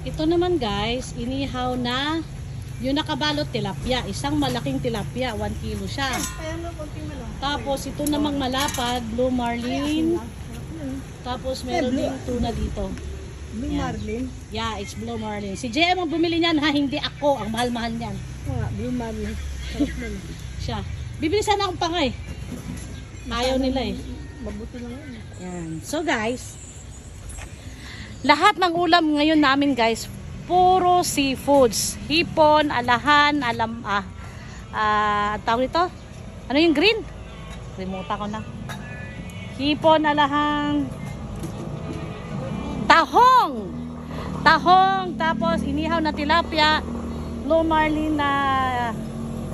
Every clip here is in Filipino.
Ito naman guys, inihaw na yung nakabalot tilapia. Isang malaking tilapia, 1 kilo siya. Tapos ito namang malapad, blue marlin. Tapos meron ding tuna dito. Blue marlin? Yeah, it's blue marlin. Si JM ang bumili niyan ha, hindi ako. Ang mahal-mahal niyan. Blue marlin. Sarap na. Siya. Bibili sana akong pangay. Ayaw nila eh. Mabuti lang yun. Yan. So guys, lahat ng ulam ngayon namin guys, puro seafoods. Hipon, alahan, tawag ito? Ano yung green? Remote ko na. Hipon, alahan, tahong. Tahong, tapos inihaw na tilapia, blue marlin na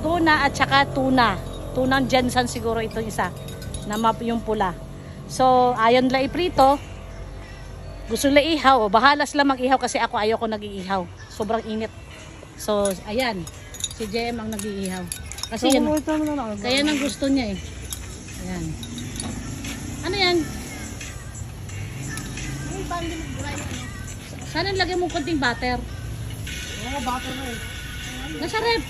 tuna at saka tuna. Tunang Jensen siguro ito isa. Na map yung pula. So, ayon lang iprito. Gusto nila ihaw. Bahala sila mag-ihaw kasi ako ayoko nag-iihaw. Sobrang init. So, ayan. Si JM ang nag-iihaw. Kasi yan, kaya nang gusto niya eh. Ayan. Ano yan? Sana lagyan mo konting butter. Mga butter na eh. Nasa rep.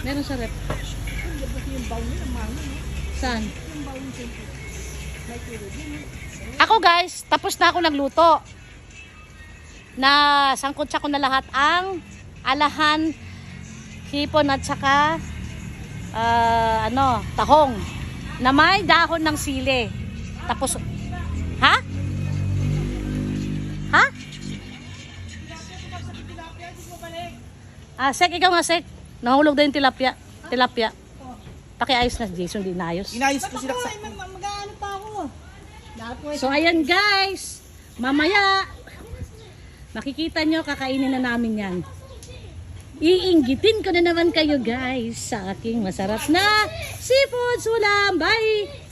Meron sa rep. Yung bowl nila, mahal na. Saan? Yung bowl nila. Ako guys, tapos na ako nagluto. Na sangkotsa ko na lahat ang alahan, hipon at saka tahong na may dahon ng sili. Tapos ha? Ha? Sek, ikaw nga sek. Nahulog din yung tilapia. Tilapia. Pakiayos na Jason, di naayos. Inayos ko sila sa... Mag-ano pa ako. So ayan guys, mamaya makikita nyo, kakainin na namin yan. Iinggitin ko na naman kayo guys sa aking masarap na seafood ulam. Bye!